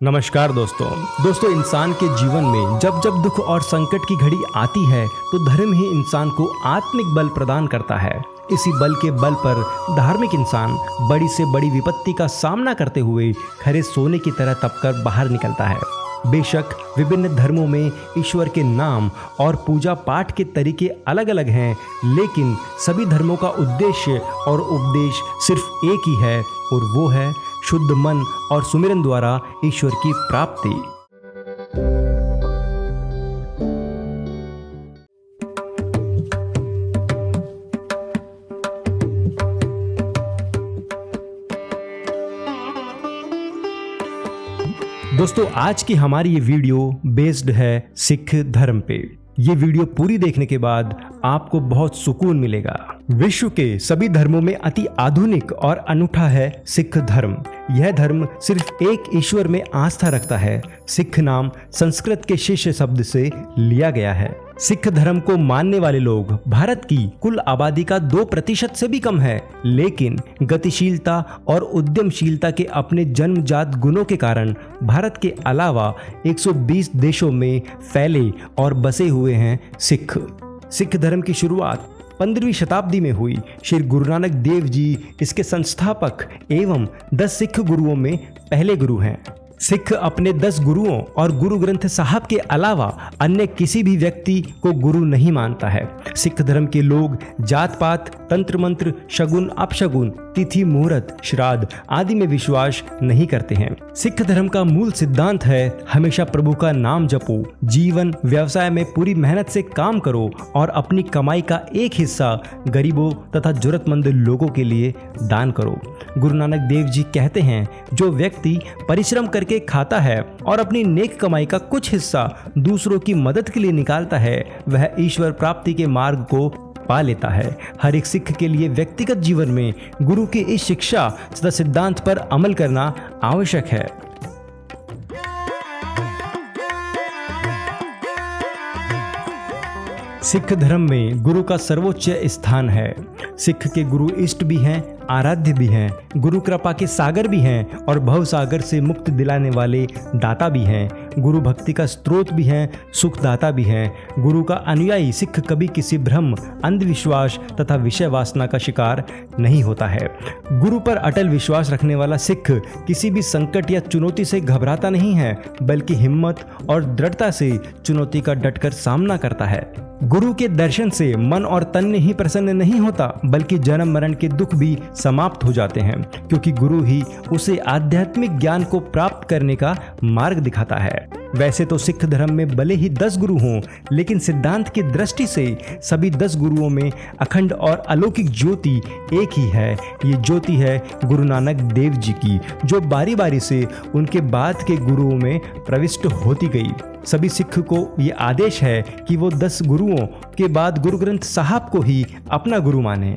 नमस्कार दोस्तों इंसान के जीवन में जब जब दुख और संकट की घड़ी आती है तो धर्म ही इंसान को आत्मिक बल प्रदान करता है। इसी बल के बल पर धार्मिक इंसान बड़ी से बड़ी विपत्ति का सामना करते हुए खरे सोने की तरह तपकर बाहर निकलता है। बेशक विभिन्न धर्मों में ईश्वर के नाम और पूजा पाठ के तरीके अलग अलग हैं, लेकिन सभी धर्मों का उद्देश्य और उपदेश सिर्फ एक ही है और वो है शुद्ध मन और सुमिरन द्वारा ईश्वर की प्राप्ति। दोस्तों आज की हमारी ये वीडियो बेस्ड है सिख धर्म पे। ये वीडियो पूरी देखने के बाद आपको बहुत सुकून मिलेगा। विश्व के सभी धर्मों में अति आधुनिक और अनूठा है सिख धर्म। यह धर्म सिर्फ एक ईश्वर में आस्था रखता है। सिख नाम संस्कृत के शिष्य शब्द से लिया गया है। सिख धर्म को मानने वाले लोग भारत की कुल आबादी का 2% से भी कम है, लेकिन गतिशीलता और उद्यमशीलता के अपने जन्मजात गुणों के कारण भारत के अलावा 120 देशों में फैले और बसे हुए हैं सिख। सिख धर्म की शुरुआत 15वीं शताब्दी में हुई। श्री गुरु नानक देव जी इसके संस्थापक एवं 10 सिख गुरुओं में पहले गुरु हैं। सिख अपने 10 गुरुओं और गुरु ग्रंथ साहब के अलावा अन्य किसी भी व्यक्ति को गुरु नहीं मानता है। सिख धर्म के लोग जात पात, तंत्र मंत्र, शगुन अपशगुन, तिथि मुहूर्त, श्राद्ध आदि में विश्वास नहीं करते हैं। सिख धर्म का मूल सिद्धांत है हमेशा प्रभु का नाम जपो, जीवन व्यवसाय में पूरी मेहनत से काम करो और अपनी कमाई का एक हिस्सा गरीबों तथा जरूरतमंद लोगों के लिए दान करो। गुरु नानक देव जी कहते हैं, जो व्यक्ति परिश्रम करके खाता है और अपनी नेक कमाई का कुछ हिस्सा दूसरों की मदद के लिए निकालता है, वह ईश्वर प्राप्ति के मार्ग को पा लेता है। हर एक सिख के लिए व्यक्तिगत जीवन में गुरु की इस शिक्षा तथा सिद्धांत पर अमल करना आवश्यक है। सिख धर्म में गुरु का सर्वोच्च स्थान है। सिख के गुरु इष्ट भी हैं, आराध्य भी हैं, गुरु कृपा के सागर भी हैं और भव सागर से मुक्त दिलाने वाले दाता भी हैं। गुरु भक्ति का स्रोत भी हैं, सुखदाता भी हैं। गुरु का अनुयायी सिख कभी किसी भ्रम, अंधविश्वास तथा विषय वासना का शिकार नहीं होता है। गुरु पर अटल विश्वास रखने वाला सिख किसी भी संकट या चुनौती से घबराता नहीं है, बल्कि हिम्मत और दृढ़ता से चुनौती का डटकर सामना करता है। गुरु के दर्शन से मन और तन में ही प्रसन्न नहीं होता, बल्कि जन्म मरण के दुख भी समाप्त हो जाते हैं, क्योंकि गुरु ही उसे आध्यात्मिक ज्ञान को प्राप्त करने का मार्ग दिखाता है। वैसे तो सिख धर्म में भले ही 10 गुरु हों, लेकिन सिद्धांत की दृष्टि से सभी 10 गुरुओं में अखंड और अलौकिक ज्योति एक ही है। ये ज्योति है गुरु नानक देव जी की, जो बारी बारी से उनके बाद के गुरुओं में प्रविष्ट होती गई। सभी सिख को ये आदेश है कि वो 10 गुरुओं के बाद गुरु ग्रंथ साहब को ही अपना गुरु माने।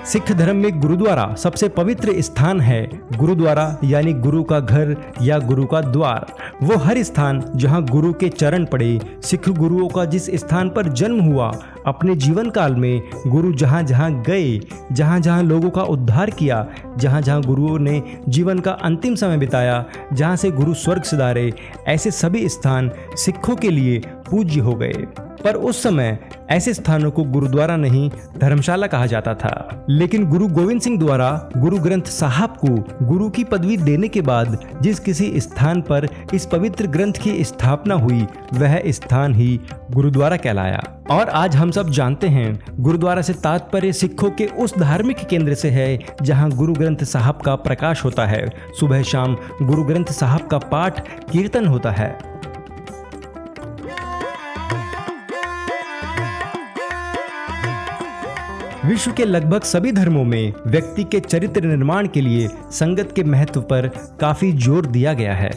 सिख धर्म में गुरुद्वारा सबसे पवित्र स्थान है। गुरुद्वारा यानी गुरु का घर या गुरु का द्वार, वो हर स्थान जहां गुरु के चरण पड़े। सिख गुरुओं का जिस स्थान पर जन्म हुआ, अपने जीवन काल में गुरु जहां जहां गए, जहां जहां लोगों का उद्धार किया, जहां जहां गुरुओं ने जीवन का अंतिम समय बिताया, जहां से गुरु स्वर्ग सिधारे, ऐसे सभी स्थान सिखों के लिए पूज्य हो गए। पर उस समय ऐसे स्थानों को गुरुद्वारा नहीं, धर्मशाला कहा जाता था। लेकिन गुरु गोविंद सिंह द्वारा गुरु ग्रंथ साहब को गुरु की पदवी देने के बाद जिस किसी स्थान पर इस पवित्र ग्रंथ की स्थापना हुई, वह स्थान ही गुरुद्वारा कहलाया। और आज हम सब जानते हैं, गुरुद्वारा से तात्पर्य सिखों के उस धार्मिक केंद्र से है जहां गुरु ग्रंथ साहब का प्रकाश होता है। सुबह शाम गुरु ग्रंथ साहब का पाठ कीर्तन होता है। विश्व के लगभग सभी धर्मों में व्यक्ति के चरित्र निर्माण के लिए संगत के महत्व पर काफी जोर दिया गया है।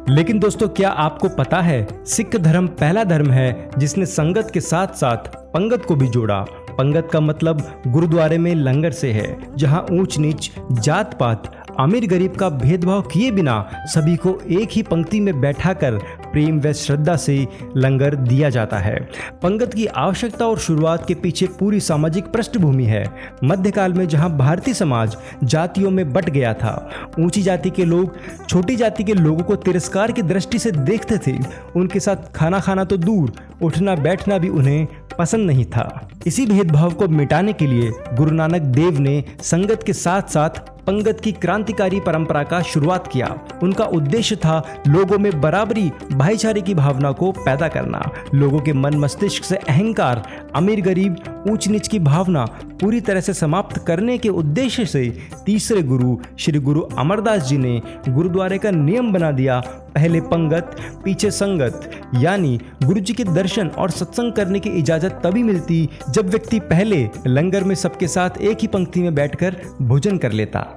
लेकिन दोस्तों, क्या आपको पता है, सिख धर्म पहला धर्म है जिसने संगत के साथ साथ पंगत को भी जोड़ा। पंगत का मतलब गुरुद्वारे में लंगर से है, जहां ऊंच नीच, जात पात अमीर गरीब का भेदभाव किए बिना सभी को एक ही पंक्ति में बैठाकर प्रेम व श्रद्धा से लंगर दिया जाता है। पंगत की आवश्यकता और शुरुआत के पीछे पूरी सामाजिक पृष्ठभूमि है। मध्यकाल में जहां भारतीय समाज जातियों में बट गया था, ऊंची जाति के लोग छोटी जाति के लोगों को तिरस्कार की दृष्टि से देखते थे। उनके साथ खाना खाना तो दूर, उठना बैठना भी उन्हें पसंद नहीं था। इसी भेदभाव को मिटाने के लिए गुरु नानक देव ने संगत के साथ साथ पंगत की क्रांतिकारी परंपरा का शुरुआत किया। उनका उद्देश्य था लोगों में बराबरी, भाईचारे की भावना को पैदा करना, लोगों के मन मस्तिष्क से अहंकार, अमीर गरीब, ऊंच नीच की भावना पूरी तरह से समाप्त करने के उद्देश्य से तीसरे गुरु श्री गुरु अमरदास जी ने गुरुद्वारे का नियम बना दिया, पहले पंगत पीछे संगत। यानी गुरु जी के दर्शन और सत्संग करने की इजाजत तभी मिलती जब व्यक्ति पहले लंगर में सबके साथ एक ही पंक्ति में बैठकर भोजन कर लेता।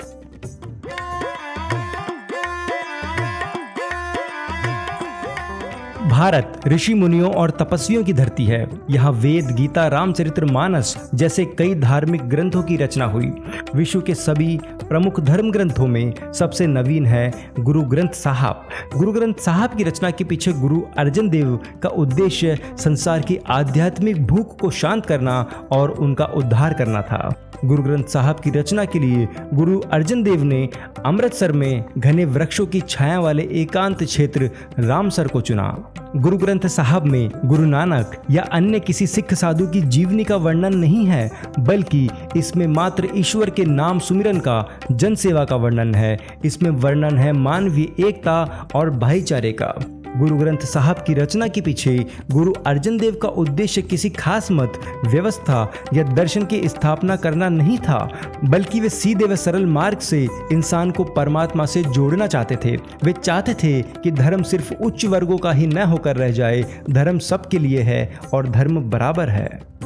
भारत ऋषि मुनियों और तपस्वियों की धरती है। यहाँ वेद, गीता, रामचरितमानस जैसे कई धार्मिक ग्रंथों की रचना हुई। विश्व के सभी प्रमुख धर्म ग्रंथों में सबसे नवीन है गुरु ग्रंथ साहब। गुरु ग्रंथ साहब की रचना के पीछे गुरु अर्जन देव का उद्देश्य संसार की आध्यात्मिक भूख को शांत करना और उनका उद्धार करना था। गुरु ग्रंथ साहब की रचना के लिए गुरु अर्जन देव ने अमृतसर में घने वृक्षों की छाया वाले एकांत क्षेत्र रामसर को चुना। गुरु ग्रंथ साहब में गुरु नानक या अन्य किसी सिख साधु की जीवनी का वर्णन नहीं है, बल्कि इसमें मात्र ईश्वर के नाम सुमिरन का, जन सेवा का वर्णन है। इसमें वर्णन है मानवीय एकता और भाईचारे का। गुरु ग्रंथ साहब की रचना के पीछे गुरु अर्जन देव का उद्देश्य किसी खास मत, व्यवस्था या दर्शन की स्थापना करना नहीं था, बल्कि वे सीधे व सरल मार्ग से इंसान को परमात्मा से जोड़ना चाहते थे। वे चाहते थे कि धर्म सिर्फ उच्च वर्गों का ही न होकर रह जाए, धर्म सबके लिए है और धर्म बराबर है।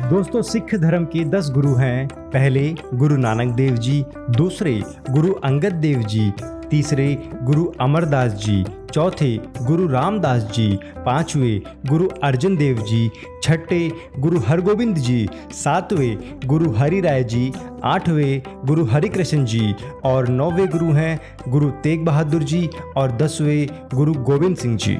दोस्तों, सिख धर्म के 10 गुरु हैं। पहले गुरु नानक देव जी, दूसरे गुरु अंगद देव जी, तीसरे गुरु अमरदास जी, चौथे गुरु रामदास जी, पांचवें गुरु अर्जन देव जी, छठे गुरु हरगोविंद जी, सातवें गुरु हरि राय जी, आठवें गुरु हरिकृष्ण जी और 9वें गुरु हैं गुरु तेग बहादुर जी और 10वें गुरु गोविंद सिंह जी।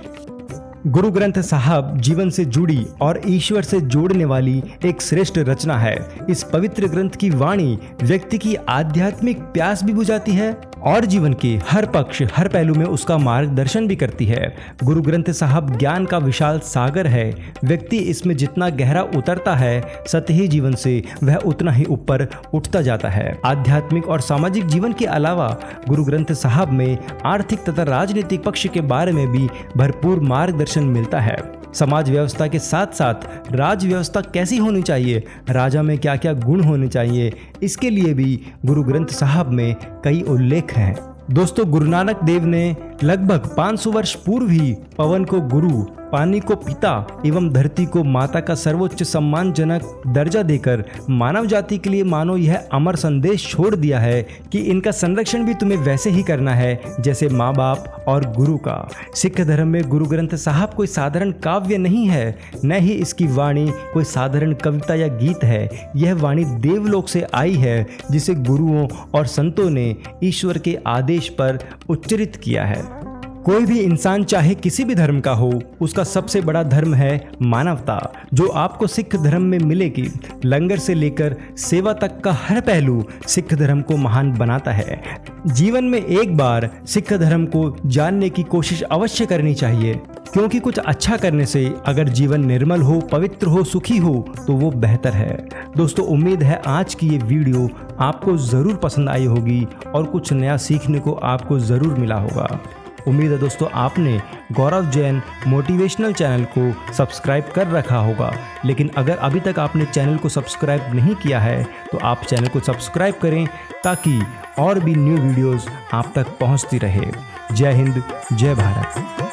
गुरु ग्रंथ साहब जीवन से जुड़ी और ईश्वर से जोड़ने वाली एक श्रेष्ठ रचना है। इस पवित्र ग्रंथ की वाणी व्यक्ति की आध्यात्मिक प्यास भी बुझाती है और जीवन के हर पक्ष, हर पहलू में उसका मार्गदर्शन भी करती है। गुरु ग्रंथ साहब ज्ञान का विशाल सागर है। व्यक्ति इसमें जितना गहरा उतरता है, सतही जीवन से वह उतना ही ऊपर उठता जाता है। आध्यात्मिक और सामाजिक जीवन के अलावा गुरु ग्रंथ साहब में आर्थिक तथा राजनीतिक पक्ष के बारे में भी भरपूर मार्गदर्शन मिलता है। समाज व्यवस्था के साथ साथ राज व्यवस्था कैसी होनी चाहिए, राजा में क्या क्या गुण होने चाहिए, इसके लिए भी गुरु ग्रंथ साहब में कई उल्लेख हैं। दोस्तों, गुरु नानक देव ने लगभग 500 वर्ष पूर्व ही पवन को गुरु, पानी को पिता एवं धरती को माता का सर्वोच्च सम्मानजनक दर्जा देकर मानव जाति के लिए मानो यह अमर संदेश छोड़ दिया है कि इनका संरक्षण भी तुम्हें वैसे ही करना है जैसे माँ बाप और गुरु का। सिख धर्म में गुरु ग्रंथ साहब कोई साधारण काव्य नहीं है, न ही इसकी वाणी कोई साधारण कविता या गीत है। यह वाणी देवलोक से आई है, जिसे गुरुओं और संतों ने ईश्वर के आदेश पर उच्चरित किया है। कोई भी इंसान चाहे किसी भी धर्म का हो, उसका सबसे बड़ा धर्म है मानवता, जो आपको सिख धर्म में मिलेगी। लंगर से लेकर सेवा तक का हर पहलू सिख धर्म को महान बनाता है। जीवन में एक बार सिख धर्म को जानने की कोशिश अवश्य करनी चाहिए, क्योंकि कुछ अच्छा करने से अगर जीवन निर्मल हो, पवित्र हो, सुखी हो तो वो बेहतर है। दोस्तों, उम्मीद है आज की ये वीडियो आपको ज़रूर पसंद आई होगी और कुछ नया सीखने को आपको ज़रूर मिला होगा। उम्मीद है दोस्तों आपने गौरव जैन मोटिवेशनल चैनल को सब्सक्राइब कर रखा होगा, लेकिन अगर अभी तक आपने चैनल को सब्सक्राइब नहीं किया है तो आप चैनल को सब्सक्राइब करें ताकि और भी न्यू वीडियोस आप तक पहुंचती रहे। जय हिंद, जय भारत।